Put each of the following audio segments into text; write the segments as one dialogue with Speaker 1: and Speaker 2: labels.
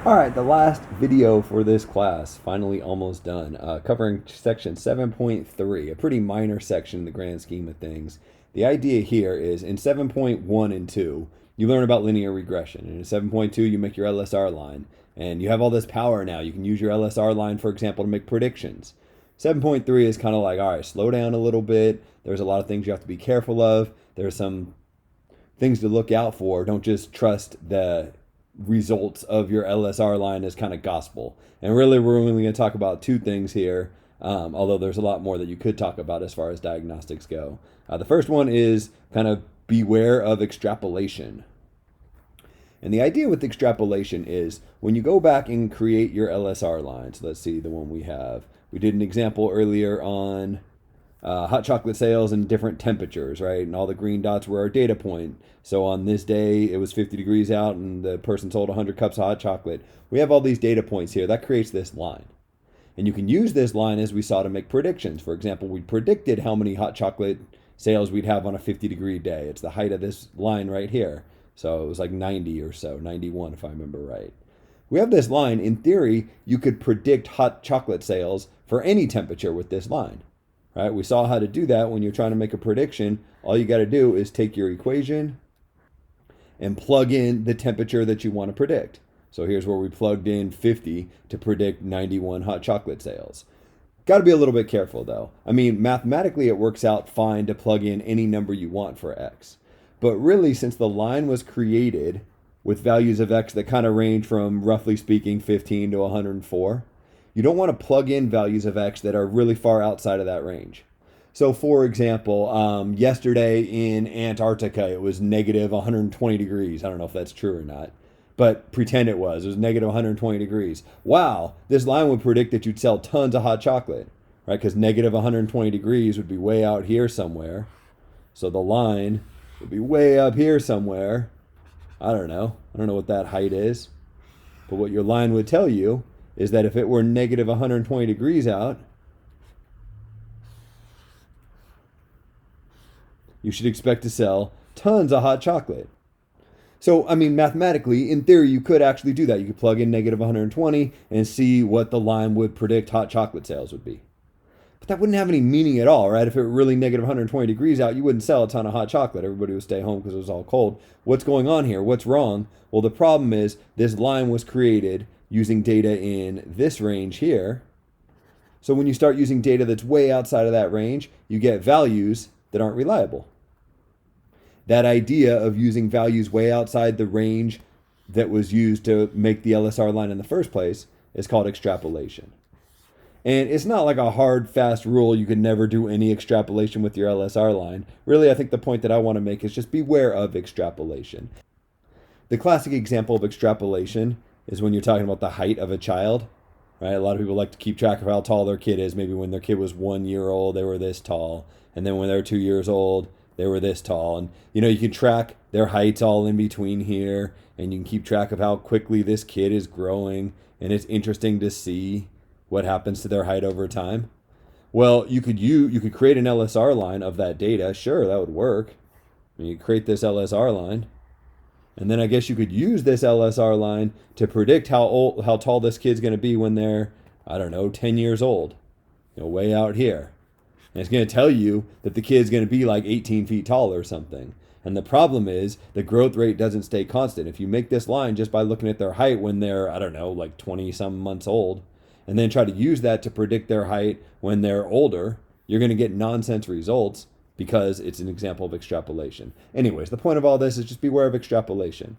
Speaker 1: All right, the last video for this class, finally almost done, covering section 7.3, a pretty minor section in the grand scheme of things. The idea here is in 7.1 and 2, you learn about linear regression. And in 7.2, you make your LSR line. And you have all this power now. You can use your LSR line, for example, to make predictions. 7.3 is kind of like, all right, slow down a little bit. There's a lot of things you have to be careful of. There's some things to look out for. Don't just trust the results of your LSR line as kind of gospel. And really, we're only going to talk about two things here, although there's a lot more that you could talk about as far as diagnostics go. The first one is kind of beware of extrapolation. And the idea with extrapolation is when you go back and create your LSR lines, let's see the one we have. We did an example earlier on hot chocolate sales and different temperatures, right? And all the green dots were our data point. So on this day, it was 50 degrees out and the person sold 100 cups of hot chocolate. We have all these data points here. That creates this line. And you can use this line, as we saw, to make predictions. For example, we predicted how many hot chocolate sales we'd have on a 50-degree day. It's the height of this line right here. So it was like 90 or so, 91 if I remember right. We have this line. In theory, you could predict hot chocolate sales for any temperature with this line. Right? We saw how to do that when you're trying to make a prediction. All you got to do is take your equation and plug in the temperature that you want to predict. So here's where we plugged in 50 to predict 91 hot chocolate sales. Got to be a little bit careful though. I mean, mathematically it works out fine to plug in any number you want for x. But really, since the line was created with values of x that kind of range from, roughly speaking, 15 to 104, you don't want to plug in values of x that are really far outside of that range. So for example, yesterday in Antarctica, it was negative 120 degrees. I don't know if that's true or not, but pretend it was. It was negative 120 degrees. Wow, this line would predict that you'd sell tons of hot chocolate, right? Because negative 120 degrees would be way out here somewhere. So the line would be way up here somewhere. I don't know what that height is. But what your line would tell you is that if it were negative 120 degrees out, you should expect to sell tons of hot chocolate. So, I mean, mathematically, in theory, you could actually do that. You could plug in negative 120 and see what the line would predict hot chocolate sales would be. But that wouldn't have any meaning at all, right? If it were really negative 120 degrees out, you wouldn't sell a ton of hot chocolate. Everybody would stay home because it was all cold. What's going on here? What's wrong? Well, the problem is this line was created using data in this range here. So when you start using data that's way outside of that range, you get values that aren't reliable. That idea of using values way outside the range that was used to make the LSR line in the first place is called extrapolation. And it's not like a hard, fast rule. You can never do any extrapolation with your LSR line. Really, I think the point that I want to make is just beware of extrapolation. The classic example of extrapolation is when you're talking about the height of a child, right? A lot of people like to keep track of how tall their kid is. Maybe when their kid was 1 year old, they were this tall. And then when they were 2 years old, they were this tall. And, you can track their heights all in between here. And you can keep track of how quickly this kid is growing. And it's interesting to see what happens to their height over time. Well, you could create an LSR line of that data. Sure, that would work. You create this LSR line. And then I guess you could use this LSR line to predict how tall this kid's going to be when they're, 10 years old, way out here. And it's going to tell you that the kid's going to be like 18 feet tall or something. And the problem is the growth rate doesn't stay constant. If you make this line just by looking at their height when they're, like 20 some months old, and then try to use that to predict their height when they're older, you're going to get nonsense results because it's an example of extrapolation. Anyways, the point of all this is just beware of extrapolation.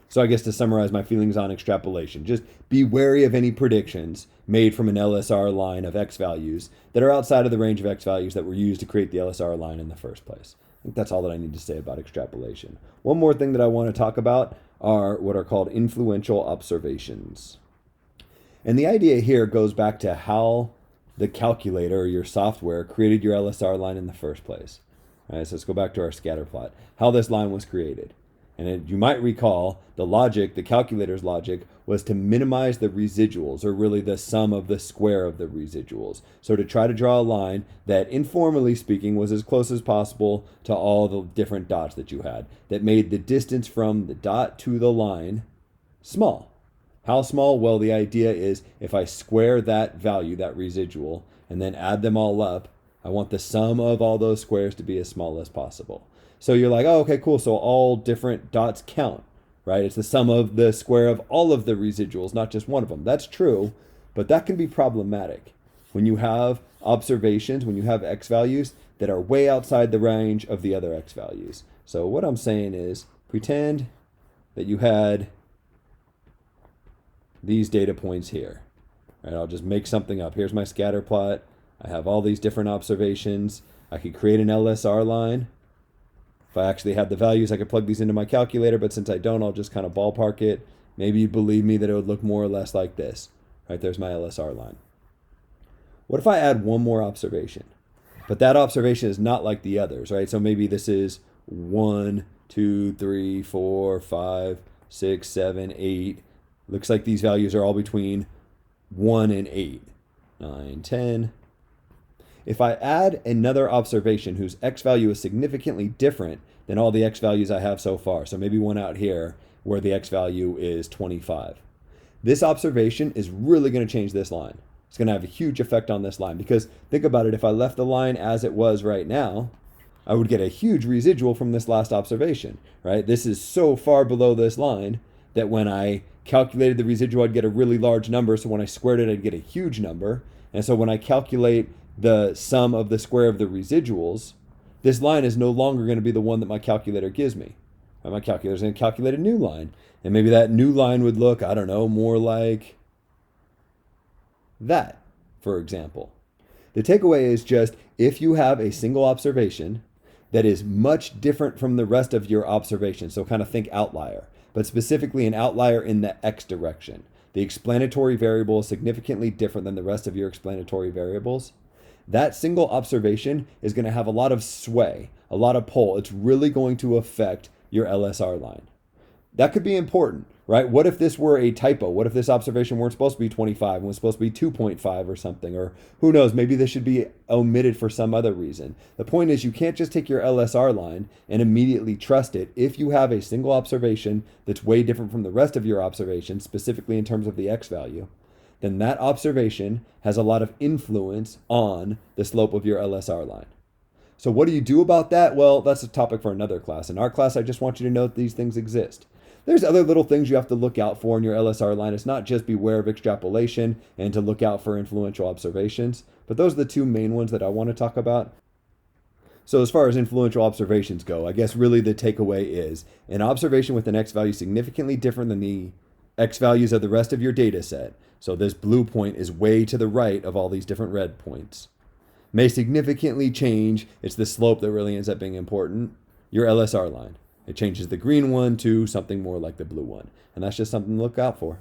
Speaker 1: So I guess to summarize my feelings on extrapolation, just be wary of any predictions made from an LSR line of X values that are outside of the range of X values that were used to create the LSR line in the first place. I think that's all that I need to say about extrapolation. One more thing that I want to talk about are what are called influential observations. And the idea here goes back to how the calculator or your software created your LSR line in the first place. All right, so let's go back to our scatter plot. How this line was created. And you might recall the calculator's logic was to minimize the residuals, or really the sum of the square of the residuals. So to try to draw a line that, informally speaking, was as close as possible to all the different dots that you had, that made the distance from the dot to the line small. How small? Well, the idea is if I square that value, that residual, and then add them all up, I want the sum of all those squares to be as small as possible. So you're like, oh, okay, cool. So all different dots count, right? It's the sum of the square of all of the residuals, not just one of them. That's true, but that can be problematic when you have observations, when you have x values that are way outside the range of the other x values. So what I'm saying is pretend that you had these data points here. Right, I'll just make something up. Here's my scatter plot. I have all these different observations. I could create an LSR line. If I actually had the values, I could plug these into my calculator, but since I don't, I'll just kind of ballpark it. Maybe you believe me that it would look more or less like this. Right, there's my LSR line. What if I add one more observation? But that observation is not like the others, right? So maybe this is 1, 2, 3, 4, 5, 6, 7, 8. Looks like these values are all between 1 and 8, 9, 10. If I add another observation whose x value is significantly different than all the x values I have so far, so maybe one out here where the x value is 25, this observation is really going to change this line. It's going to have a huge effect on this line because think about it, if I left the line as it was right now, I would get a huge residual from this last observation, right? This is so far below this line that when I calculated the residual, I'd get a really large number. So when I squared it, I'd get a huge number. And so when I calculate the sum of the square of the residuals, this line is no longer going to be the one that my calculator gives me. My calculator is going to calculate a new line. And maybe that new line would look, I don't know, more like that, for example. The takeaway is just if you have a single observation that is much different from the rest of your observations, so kind of think outlier, but specifically an outlier in the x direction. The explanatory variable is significantly different than the rest of your explanatory variables. That single observation is going to have a lot of sway, a lot of pull. It's really going to affect your LSR line. That could be important, right? What if this were a typo? What if this observation weren't supposed to be 25 and was supposed to be 2.5 or something? Or who knows, maybe this should be omitted for some other reason. The point is you can't just take your LSR line and immediately trust it if you have a single observation that's way different from the rest of your observations, specifically in terms of the x value. Then that observation has a lot of influence on the slope of your LSR line. So what do you do about that? Well, that's a topic for another class. In our class, I just want you to know that these things exist. There's other little things you have to look out for in your LSR line. It's not just beware of extrapolation and to look out for influential observations, but those are the two main ones that I want to talk about. So as far as influential observations go, I guess really the takeaway is an observation with an x value significantly different than the x values of the rest of your data set. So this blue point is way to the right of all these different red points. May significantly change, it's the slope that really ends up being important, your LSR line. It changes the green one to something more like the blue one. And that's just something to look out for.